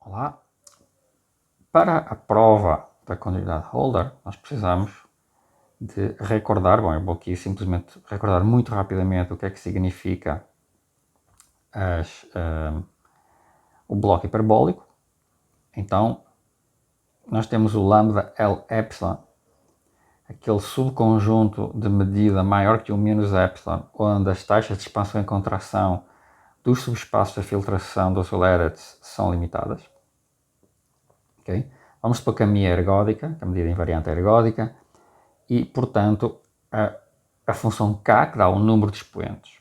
Olá. Para a prova da continuidade Holder, nós precisamos de recordar, bom, eu vou aqui simplesmente recordar muito rapidamente o que é que significa o bloco hiperbólico. Então, nós temos o lambda L epsilon, aquele subconjunto de medida maior que o menos epsilon, onde as taxas de expansão e contração dos subespaços da filtração dos Lorentz são limitadas. Okay? Vamos supor que a μ é ergódica, que a medida invariante é ergódica, e, portanto, a função k, que dá o número de expoentes,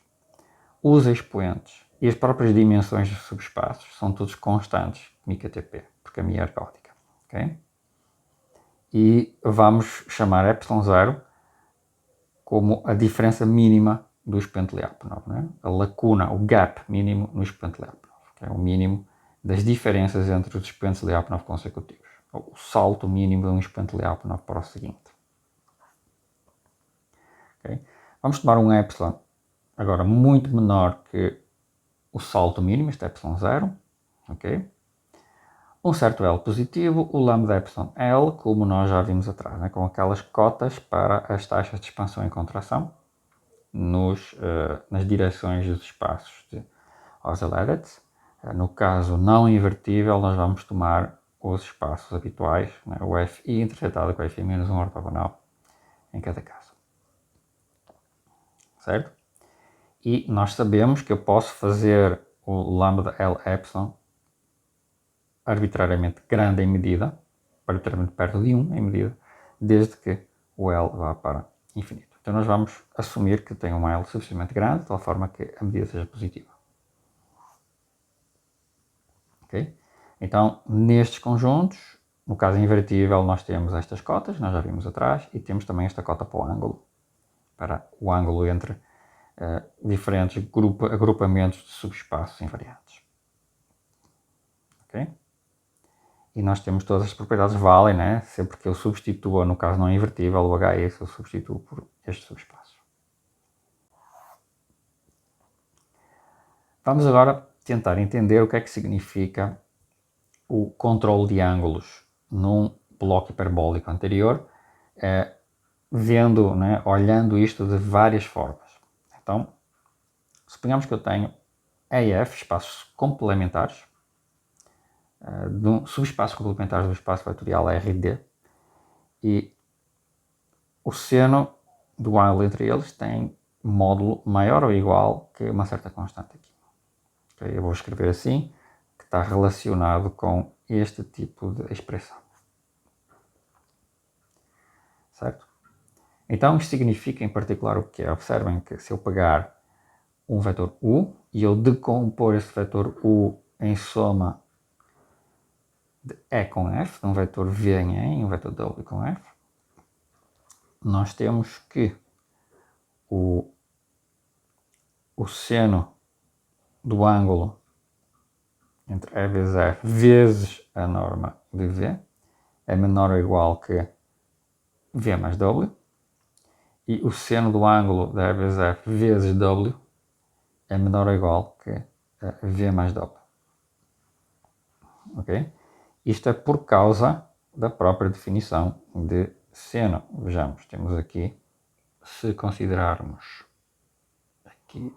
os expoentes e as próprias dimensões dos subespaços são todos constantes, μ-ktp, porque a μ é ergódica. Okay? E vamos chamar ε0 como a diferença mínima do expoente Lyapunov, né? A lacuna, o gap mínimo no expoente Lyapunov, que é o mínimo das diferenças entre os expoentes Lyapunov consecutivos, o salto mínimo de um expoente Lyapunov para o seguinte. Okay? Vamos tomar um epsilon agora muito menor que o salto mínimo, este epsilon0, okay? Um certo L positivo, o lambda epsilon L, como nós já vimos atrás, né? Com aquelas cotas para as taxas de expansão e contração nas direções dos espaços de Lorentz. No caso não invertível, nós vamos tomar os espaços habituais, né? O Fi intersetado com Fi menos 1 ortogonal em cada caso. Certo? E nós sabemos que eu posso fazer o lambda L epsilon arbitrariamente grande em medida, arbitrariamente perto de 1 em medida, desde que o L vá para infinito. Então nós vamos assumir que tem uma L suficientemente grande, de tal forma que a medida seja positiva. Okay? Então, nestes conjuntos, no caso invertível, nós temos estas cotas, nós já vimos atrás, e temos também esta cota para o ângulo entre diferentes agrupamentos de subespaços invariantes. Okay? E nós temos todas as propriedades valem, né? Sempre que eu substitua, no caso não invertível, o HE, eu substituo por este subespaço. Vamos agora tentar entender o que é que significa o controle de ângulos num bloco hiperbólico anterior, vendo, né, olhando isto de várias formas. Então, suponhamos que eu tenho EF, espaços complementares, de um subespaço complementar do espaço vetorial RD, e o seno do ângulo entre eles tem módulo maior ou igual que uma certa constante aqui. Okay? Eu vou escrever assim, que está relacionado com este tipo de expressão. Certo? Então, isto significa em particular o que é? Observem que se eu pegar um vetor U e eu decompor esse vetor U em soma de E com F, de um vetor V em E e um vetor W com F, nós temos que o seno do ângulo entre E vezes F vezes a norma de V é menor ou igual que V mais W, e o seno do ângulo de E vezes F vezes W é menor ou igual que V mais W. Ok? Isto é por causa da própria definição de seno. Vejamos, temos aqui, se considerarmos aqui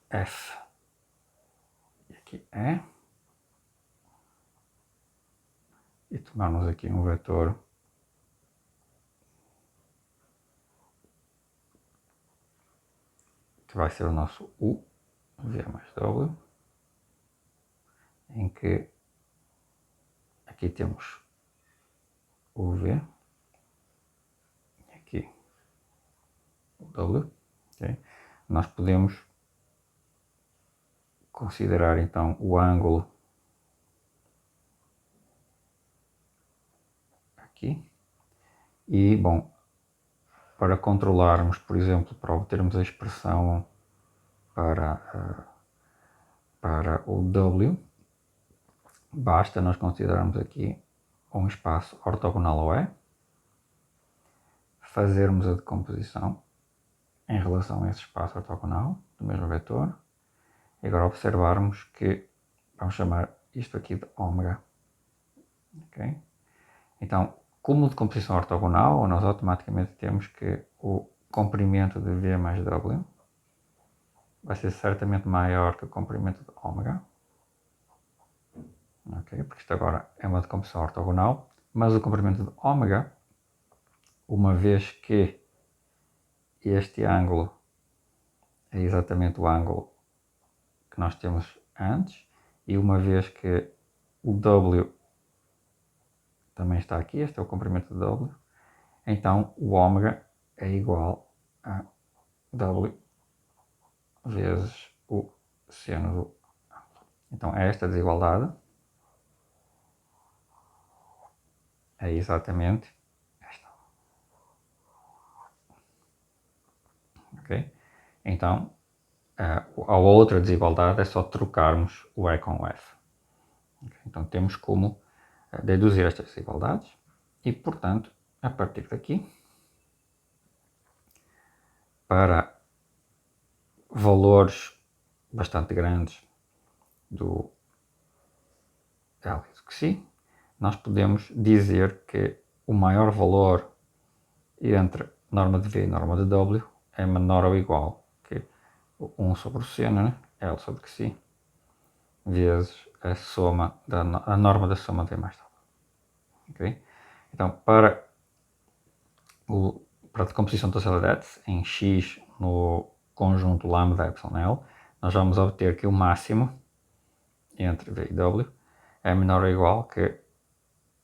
F e aqui E, e tomarmos aqui um vetor que vai ser o nosso U, V mais W, em que aqui temos o V e aqui o W. Okay? Nós podemos considerar então o ângulo aqui e, bom, para controlarmos, por exemplo, para obtermos a expressão para o W, basta nós considerarmos aqui um espaço ortogonal ao E, fazermos a decomposição em relação a esse espaço ortogonal do mesmo vetor E agora observarmos que vamos chamar isto aqui de ômega. Okay? Então, como de composição ortogonal, nós automaticamente temos que o comprimento de V mais W vai ser certamente maior que o comprimento de ômega. Okay? Porque isto agora é uma decomposição ortogonal, mas o comprimento de ômega, uma vez que este ângulo é exatamente o ângulo que nós temos antes, e uma vez que o W também está aqui, este é o comprimento de W, então o ômega é igual a W vezes o seno do ângulo. Então esta desigualdade é exatamente esta. Ok? Então, a outra desigualdade é só trocarmos o E com o F. Okay? Então temos como deduzir estas desigualdades e, portanto, a partir daqui, para valores bastante grandes do L e do Xi, nós podemos dizer que o maior valor entre norma de V e norma de W é menor ou igual que 1 sobre o seno, né? L sobre Xi, vezes a norma da soma de V mais W. Okay? Então, para a decomposição da Celadete em X no conjunto lambda epsilon L, nós vamos obter que o máximo entre V e W é menor ou igual que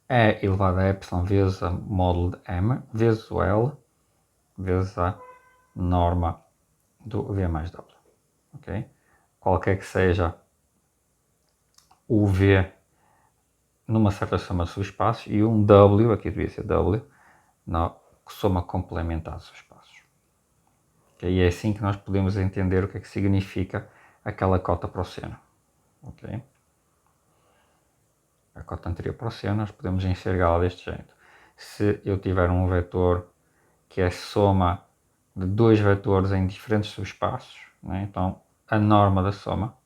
E elevado a epsilon vezes a módulo de M vezes o L vezes a norma do V mais W. Okay? Qualquer que seja o V numa certa soma de subespaços e um W, aqui devia ser W, na soma complementar de subespaços. Okay? E é assim que nós podemos entender o que é que significa aquela cota para o seno. Okay? A cota anterior para o seno nós podemos enxergá-la deste jeito. Se eu tiver um vetor que é soma de dois vetores em diferentes subespaços, né? Então a norma da soma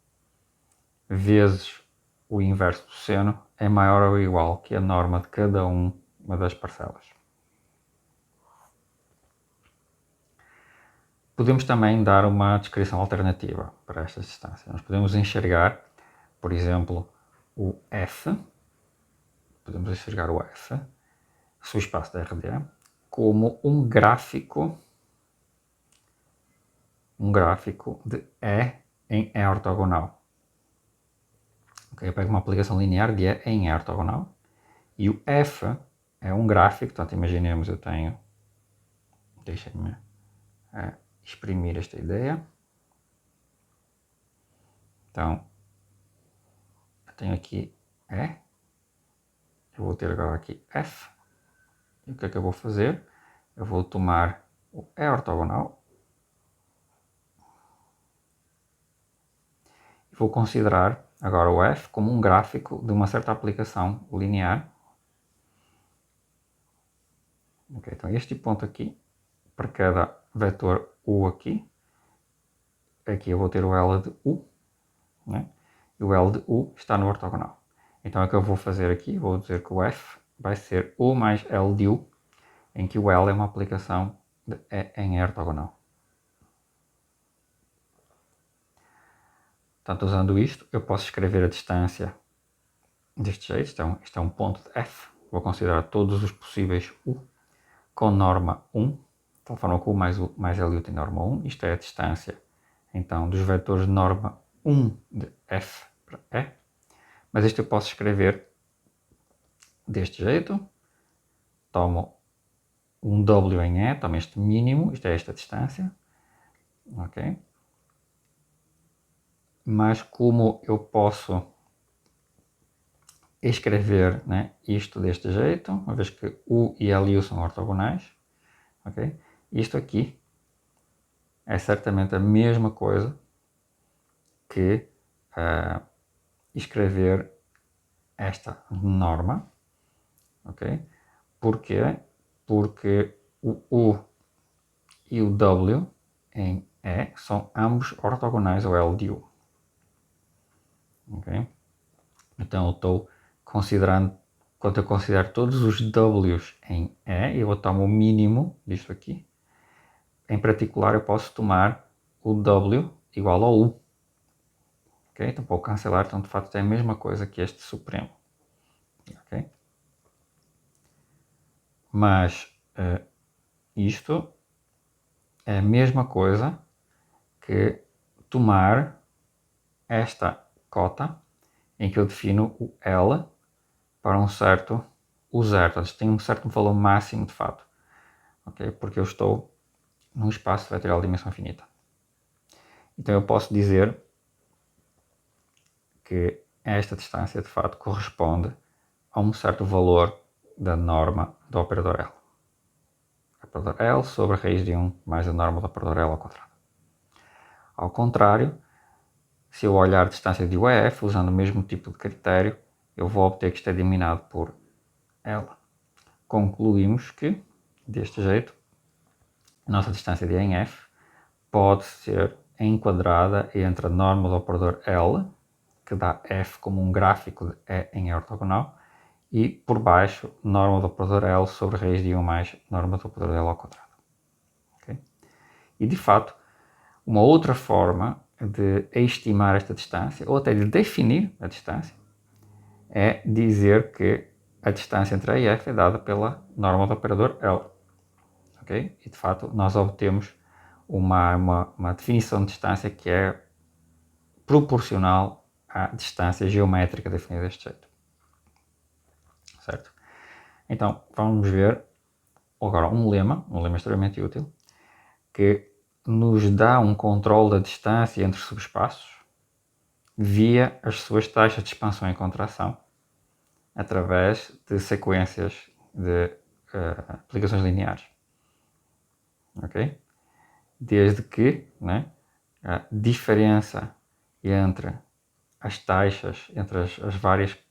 vezes o inverso do seno é maior ou igual que a norma de cada uma das parcelas. Podemos também dar uma descrição alternativa para estas distâncias. Nós podemos enxergar, por exemplo, o F, subespaço da RDA, como um gráfico de E em E ortogonal. Okay, eu pego uma aplicação linear de E em E ortogonal e o F é um gráfico, portanto imaginemos eu tenho, deixem-me exprimir esta ideia. Então, eu tenho aqui E, eu vou ter agora aqui F, e o que é que eu vou fazer? Eu vou tomar o E ortogonal e vou considerar agora o F como um gráfico de uma certa aplicação linear. Okay, então este ponto aqui, para cada vetor U aqui eu vou ter o L de U, né? E o L de U está no ortogonal. Então o que eu vou fazer aqui, vou dizer que o F vai ser U mais L de U, em que o L é uma aplicação de E em E ortogonal. Portanto, usando isto, eu posso escrever a distância deste jeito. Então, isto é um ponto de F. Vou considerar todos os possíveis U com norma 1, de tal forma que U mais L tem norma 1. Isto é a distância, então, dos vetores de norma 1 de F para E. Mas isto eu posso escrever deste jeito. Tomo um W em E, tomo este mínimo, isto é esta distância. Ok? Mas como eu posso escrever, né, isto deste jeito, uma vez que U e LU são ortogonais, okay? Isto aqui é certamente a mesma coisa que escrever esta norma, ok? Porquê? Porque o U e o W em E são ambos ortogonais ao L de U. Okay? Então eu estou considerando, quando eu considero todos os W's em E, eu vou tomar o mínimo disto aqui. Em particular, eu posso tomar o W igual ao U. Okay? Então, para o cancelar, então, de facto, é a mesma coisa que este supremo. Okay? Mas isto é a mesma coisa que tomar esta cota em que eu defino o L para um certo o zero. Portanto, tem um certo valor máximo de fato. Okay? Porque eu estou num espaço vetorial de dimensão finita. Então eu posso dizer que esta distância de fato corresponde a um certo valor da norma do operador L. O operador L sobre a raiz de 1 mais a norma do operador L ao quadrado. Ao contrário, se eu olhar a distância de U a F usando o mesmo tipo de critério, eu vou obter que isto é dominado por L. Concluímos que, deste jeito, a nossa distância de E em F pode ser enquadrada entre a norma do operador L, que dá F como um gráfico de E em ortogonal, e por baixo, norma do operador L sobre raiz de 1 mais norma do operador L ao quadrado. Okay? E de fato, uma outra forma de estimar esta distância, ou até de definir a distância, é dizer que a distância entre A e F é dada pela norma do operador L. Okay? E de fato, nós obtemos uma definição de distância que é proporcional à distância geométrica definida deste jeito. Certo? Então, vamos ver agora um lema extremamente útil, que nos dá um controle da distância entre subespaços via as suas taxas de expansão e contração, através de sequências de aplicações lineares. Ok? Desde que, né, a diferença entre as taxas, entre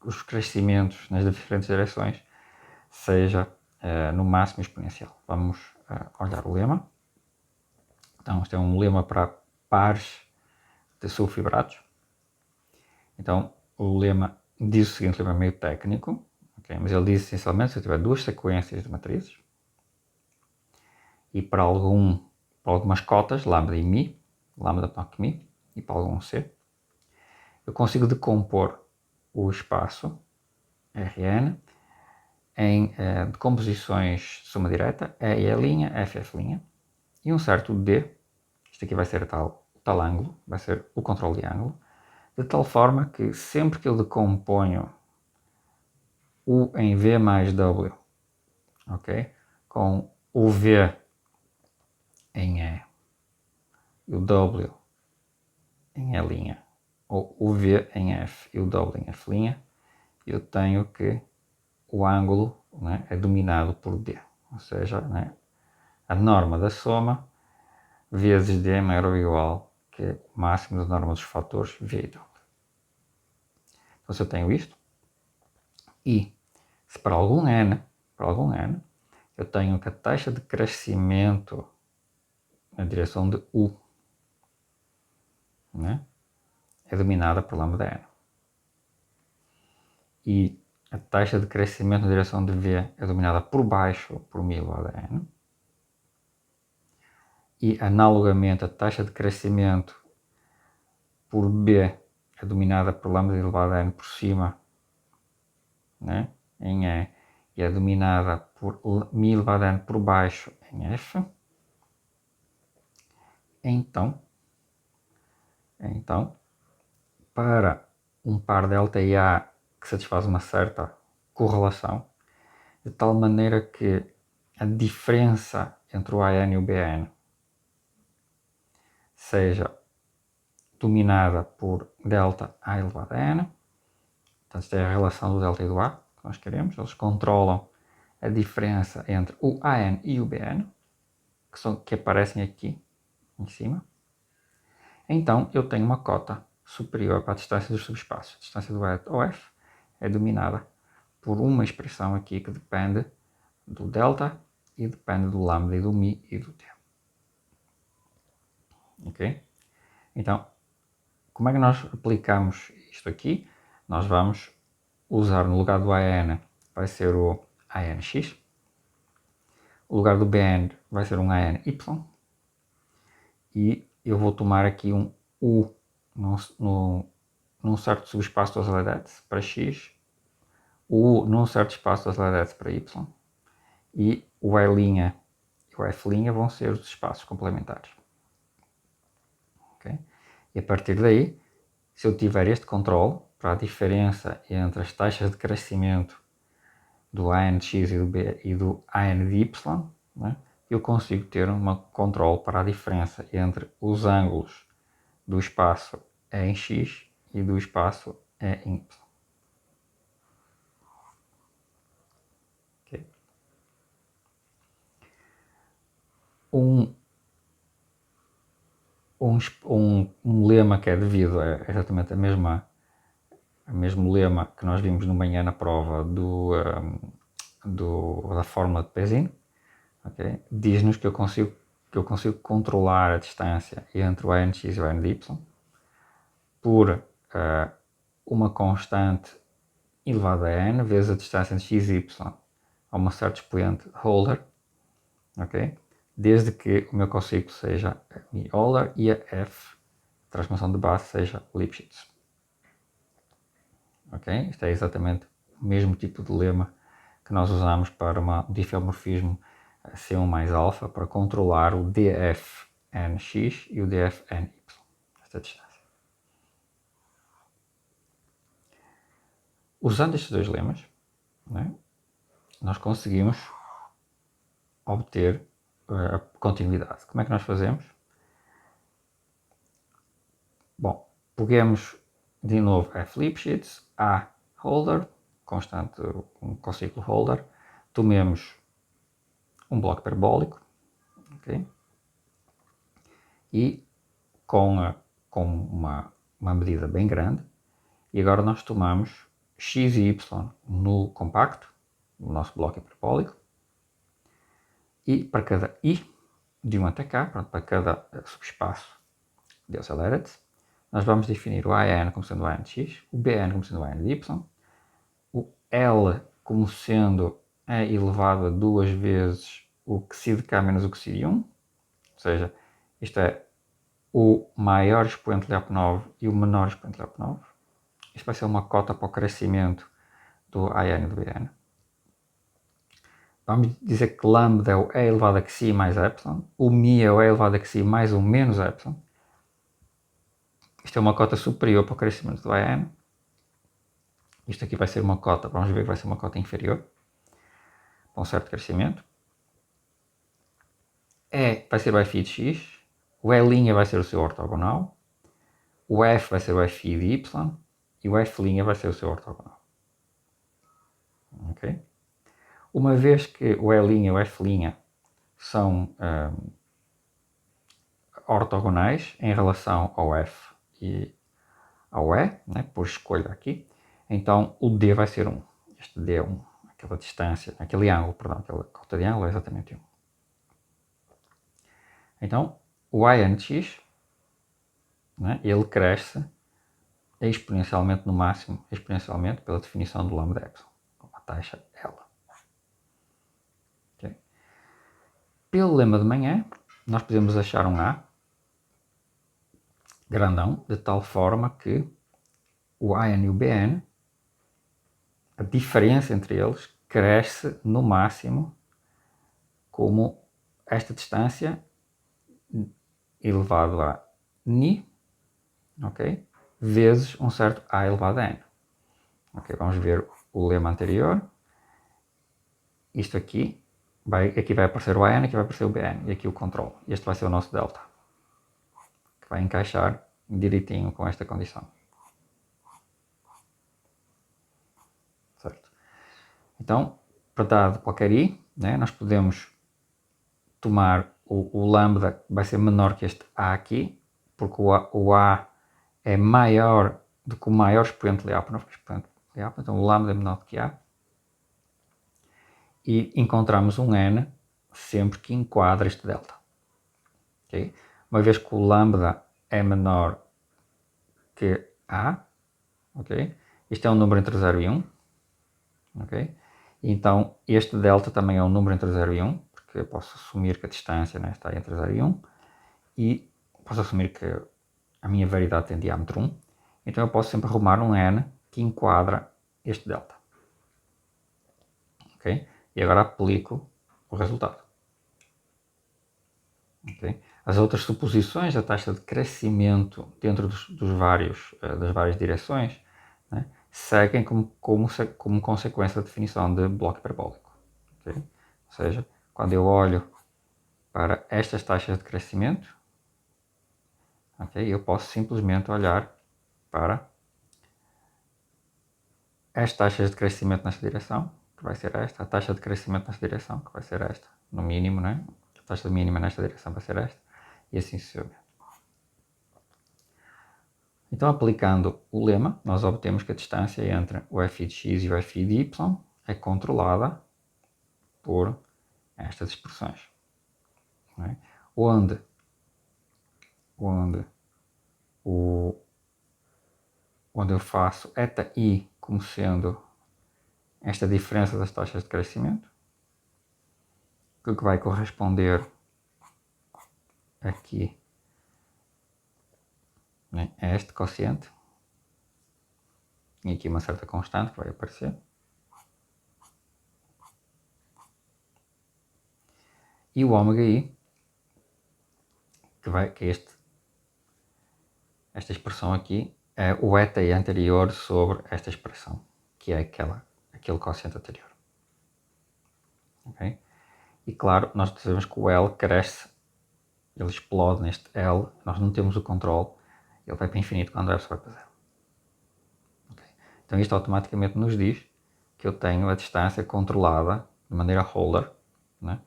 os crescimentos nas diferentes direções, seja no máximo exponencial. Vamos olhar o lema. Então, este é um lema para pares de subfibrados. Então, o lema diz o seguinte, o lema é meio técnico, okay? Mas ele diz essencialmente se eu tiver duas sequências de matrizes e para algumas cotas, lambda e mi, lambda toque mi, e para algum c, eu consigo decompor o espaço Rn em decomposições de soma direta, E e E', F, F', e um certo D, isto aqui vai ser o tal ângulo, vai ser o controle de ângulo, de tal forma que sempre que eu decomponho U em V mais W, ok? Com o V em E e o W em E', ou o V em F e o W em F', eu tenho que o ângulo, né, é dominado por D, ou seja, né, a norma da soma vezes D é maior ou igual que o máximo da norma dos fatores V e W. Então se eu tenho isto, e se para algum n, eu tenho que a taxa de crescimento na direção de U, né, é dominada por lambda n. E a taxa de crescimento na direção de V é dominada por baixo por μ elevado a n. E analogamente a taxa de crescimento por B é dominada por lambda elevado a n por cima, né, em E, e é dominada por μ elevado a n por baixo em F. Então, para um par delta e A que satisfaz uma certa correlação, de tal maneira que a diferença entre o AN e o BN seja dominada por delta A elevado a N. Portanto, esta é a relação do delta e do A que nós queremos. Eles controlam a diferença entre o AN e o BN, que aparecem aqui em cima. Então, eu tenho uma cota superior para a distância dos subespaços. A distância do E ao F é dominada por uma expressão aqui que depende do delta e depende do lambda e do mi e do t. Ok? Então, como é que nós aplicamos isto aqui, nós vamos usar no lugar do AN, vai ser o ANX, o lugar do BN vai ser um ANY, e eu vou tomar aqui um U num certo subespaço dos LEDs para X, o U num certo espaço dos LEDs para Y, e o E' e o F' vão ser os espaços complementares. Okay? E a partir daí, se eu tiver este controle para a diferença entre as taxas de crescimento do ANX e do ANY, né, eu consigo ter um controle para a diferença entre os ângulos do espaço E em X e do espaço E em Y. Okay. Um lema que é devido a exatamente o mesmo lema que nós vimos no manhã na prova da fórmula de Pesin, okay? Diz-nos que eu consigo controlar a distância entre o ANX e o ANY por uma constante elevada a n vezes a distância entre x e y a uma certa expoente Holder, okay? Desde que o meu cociclo seja a Euler e a f, a transformação de base, seja Lipschitz. Okay? Isto é exatamente o mesmo tipo de lema que nós usamos para um diffeomorfismo C1 mais alfa para controlar o dfnx e o dfny, esta distância. Usando estes dois lemas, né, nós conseguimos obter a continuidade. Como é que nós fazemos? Bom, peguemos de novo F Lipschitz, A Holder, constante, um cociclo Holder, tomemos um bloco hiperbólico, okay? E com uma medida bem grande, e agora nós tomamos x e y no compacto, no nosso bloco hiperbólico, e para cada i, de 1 até k, para cada subespaço de Accelerated, nós vamos definir o AN como sendo o ANX, o BN como sendo o ANY, o L como sendo E elevado a 2 vezes o que si de k menos o que si de 1, ou seja, isto é o maior expoente de Lyapunov e o menor expoente de Lyapunov. Isto vai ser uma cota para o crescimento do AN e do BN. Vamos dizer que lambda é o E elevado a xi mais epsilon, o mi é o E elevado a xi mais o menos epsilon. Isto é uma cota superior para o crescimento do AN. Isto aqui vai ser uma cota, vamos ver que vai ser uma cota inferior, para um certo crescimento. E vai ser o Fi de x, o E' vai ser o seu ortogonal, o F vai ser o Fi de y e o F' vai ser o seu ortogonal. Okay? Uma vez que o E' e o F' são ortogonais em relação ao F e ao E, né, por escolha aqui, então o D vai ser 1. Este D é 1, aquela distância, aquele ângulo, perdão, aquela cota de ângulo é exatamente 1. Então, o ANX, né, ele cresce exponencialmente no máximo, exponencialmente pela definição do lambda epsilon, com a taxa L. Okay. Pelo lema de manhã, nós podemos achar um A grandão, de tal forma que o AN e o BN, a diferença entre eles, cresce no máximo como esta distância elevado a Ni, okay, vezes um certo A elevado a N. Okay, vamos ver o lema anterior. Isto aqui vai aparecer o AN, aqui vai aparecer o BN, e aqui o controle. Este vai ser o nosso delta, que vai encaixar direitinho com esta condição. Certo? Então, para dado qualquer i, né, nós podemos tomar o lambda, vai ser menor que este A aqui, porque o A é maior do que o maior expoente de Lyapunov, então o lambda é menor do que A. E encontramos um n sempre que enquadra este delta. Okay? Uma vez que o lambda é menor que A, ok? Isto é um número entre 0 e 1, ok? Então, este delta também é um número entre 0 e 1, porque eu posso assumir que a distância, né, está entre 0 e 1, e posso assumir que a minha variedade tem diâmetro 1, então eu posso sempre arrumar um n que enquadra este delta. Ok? E agora aplico o resultado. Okay? As outras suposições da taxa de crescimento dentro das várias direções, né, seguem como consequência da definição de bloco hiperbólico. Okay? Ou seja, quando eu olho para estas taxas de crescimento, okay, eu posso simplesmente olhar para as taxas de crescimento nesta direção, que vai ser esta, a taxa de crescimento nesta direção, que vai ser esta, no mínimo, né? A taxa mínima nesta direção vai ser esta, e assim sucessivamente. Então, aplicando o lema, nós obtemos que a distância entre o f de x e o f de y é controlada por estas expressões. Né? Onde eu faço eta i como sendo esta diferença das taxas de crescimento, que vai corresponder aqui, né, a este quociente, e aqui uma certa constante que vai aparecer. E o ômega i, que é esta expressão aqui, é o eta i anterior sobre esta expressão, que é aquele quociente anterior. Okay? E claro, nós sabemos que o L cresce, ele explode neste L, nós não temos o controle, ele vai para infinito quando o F vai para zero. Okay? Então isto automaticamente nos diz que eu tenho a distância controlada de maneira Holder, né?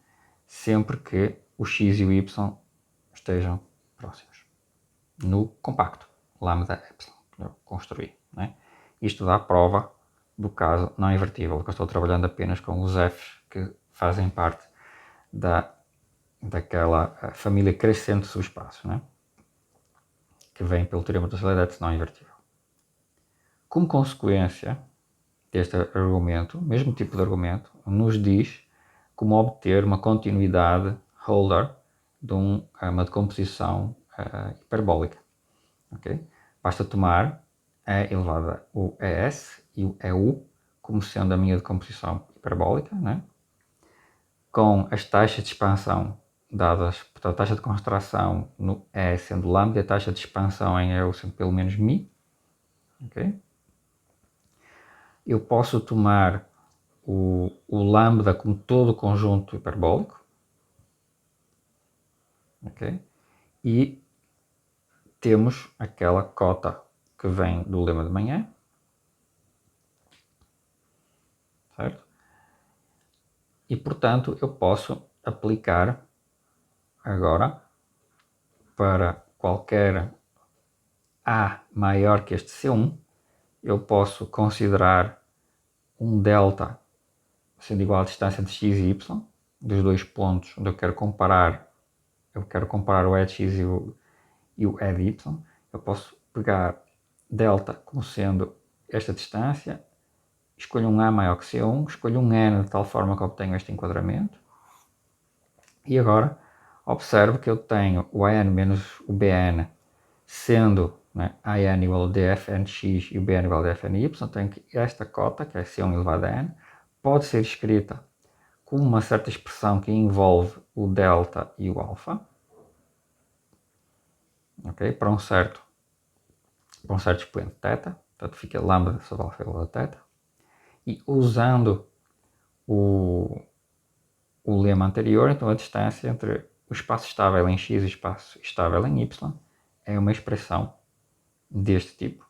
Sempre que o x e o y estejam próximos. No compacto, lambda epsilon, que eu construí. Né? Isto dá a prova do caso não invertível, porque eu estou trabalhando apenas com os f's que fazem parte daquela família crescente de subespaços, né? Que vem pelo teorema da Torsellai não invertível. Como consequência deste argumento, mesmo tipo de argumento, nos diz como obter uma continuidade Holder de uma decomposição hiperbólica. Okay? Basta tomar E elevado ao ES e o EU como sendo a minha decomposição hiperbólica, né? Com as taxas de expansão dadas, portanto, a taxa de contração no E sendo lambda e a taxa de expansão em EU sendo pelo menos mi. Okay? Eu posso tomar o lambda como todo o conjunto hiperbólico. Okay? E temos aquela cota que vem do lema de manhã. Certo? E, portanto, eu posso aplicar agora para qualquer A maior que este C1, eu posso considerar um delta sendo igual à distância de x e y, dos dois pontos onde eu quero comparar o E de x e o E de y. Eu posso pegar delta como sendo esta distância, escolho um A maior que C1, escolho um N de tal forma que obtenho este enquadramento. E agora observo que eu tenho o AN menos o BN sendo, né, AN igual a dFnx e o BN igual a dFny, tenho que esta cota, que é C1 elevado a N, pode ser escrita com uma certa expressão que envolve o delta e o alfa, okay, para um certo expoente θ, portanto fica lambda sobre alfa igual a θ, e usando o lema anterior, então a distância entre o espaço estável em x e o espaço estável em y é uma expressão deste tipo.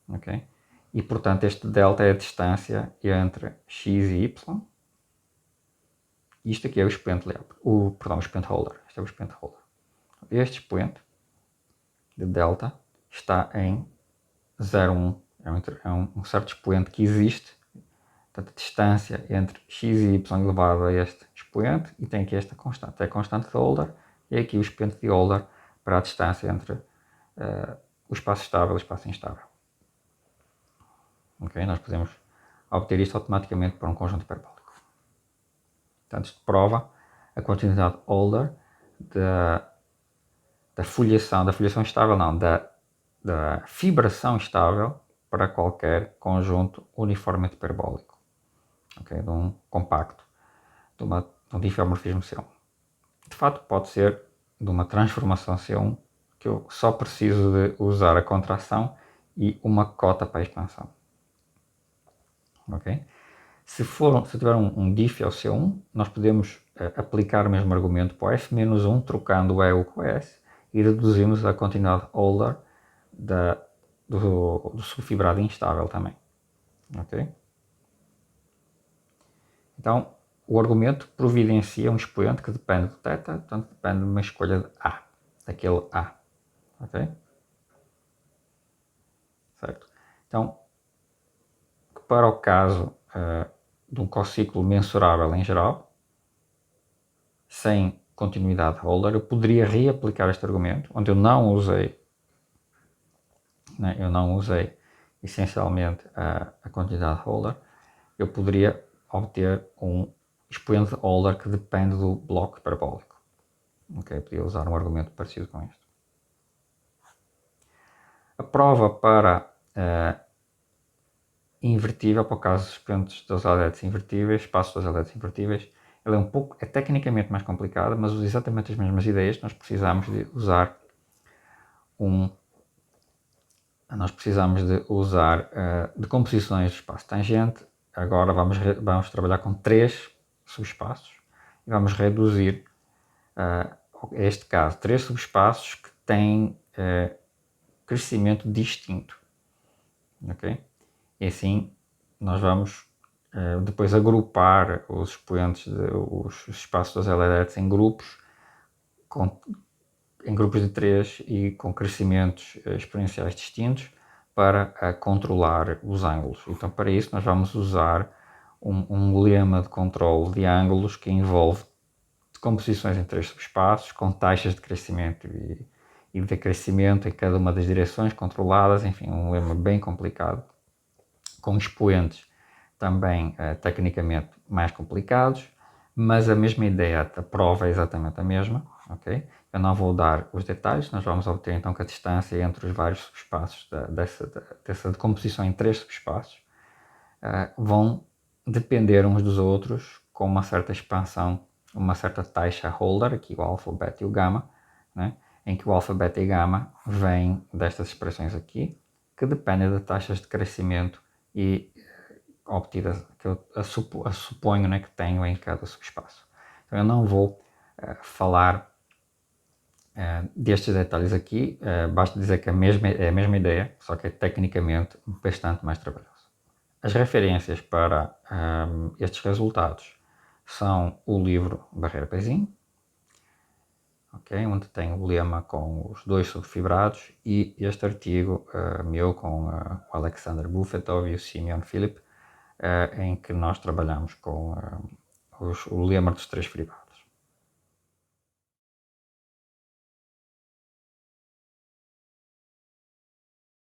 Okay? E, portanto, este delta é a distância entre x e y. Isto aqui é o expoente o expoente Holder. Este é o expoente Holder. Este expoente de delta está em 0,1. É um certo expoente que existe. Portanto, a distância entre x e y elevado a este expoente, e tem aqui esta constante. É a constante de Holder, e aqui o expoente de Holder para a distância entre o espaço estável e o espaço instável. Okay? Nós podemos obter isto automaticamente para um conjunto hiperbólico. Portanto, isto prova a continuidade Euler da foliação estável, não, da fibração estável para qualquer conjunto uniformemente hiperbólico, okay? De um compacto, de um diffeomorfismo C1. De fato, pode ser de uma transformação C1 que eu só preciso de usar a contração e uma cota para a expansão. Okay? Se eu tiver um diff ao C1, nós podemos aplicar o mesmo argumento para o F-1, trocando o E com o S, e reduzimos a continuidade Euler do subfibrado instável também. Okay? Então, o argumento providencia um expoente que depende do θ, portanto depende de uma escolha de A, daquele A. Okay? Certo? Então, para o caso de um cociclo mensurável em geral, sem continuidade Euler, eu poderia reaplicar este argumento, onde eu não usei essencialmente a continuidade Euler, eu poderia obter um expoente de Euler que depende do bloco hiperbólico. Okay? Podia usar um argumento parecido com este. A prova para invertível, para o caso dos expoentes das LEDs invertíveis, espaços das LEDs invertíveis, ela é tecnicamente mais complicada, mas usa exatamente as mesmas ideias. Nós precisamos de usar decomposições de espaço tangente. Agora vamos trabalhar com 3 subespaços e vamos reduzir, este caso, 3 subespaços que têm crescimento distinto. Okay? E assim nós vamos depois agrupar os expoentes, os espaços das LEDs em grupos de 3 e com crescimentos exponenciais distintos para controlar os ângulos. Então, para isso, nós vamos usar um lema de controle de ângulos que envolve decomposições em 3 subespaços com taxas de crescimento e decrescimento em cada uma das direções controladas. Enfim, um lema bem complicado, com expoentes também tecnicamente mais complicados, mas a mesma ideia da prova é exatamente a mesma. Okay? Eu não vou dar os detalhes, nós vamos obter então que a distância entre os vários subespaços dessa decomposição em 3 subespaços vão depender uns dos outros com uma certa expansão, uma certa taxa Euler, aqui o alfa, o beta e o gama, né? Em que o alfa, beta e gama vêm destas expressões aqui, que dependem de taxas de crescimento e obtidas, que eu suponho, né, que tenho em cada subespaço. Então eu não vou falar destes detalhes aqui, basta dizer que é a mesma ideia, só que é tecnicamente bastante mais trabalhoso. As referências para estes resultados são o livro Barreira-Pezzin, okay, onde tem o lema com os 2 subfibrados, e este artigo meu com o Alexander Bufetov e o Simeon Philip, em que nós trabalhamos com o lema dos 3 fibrados.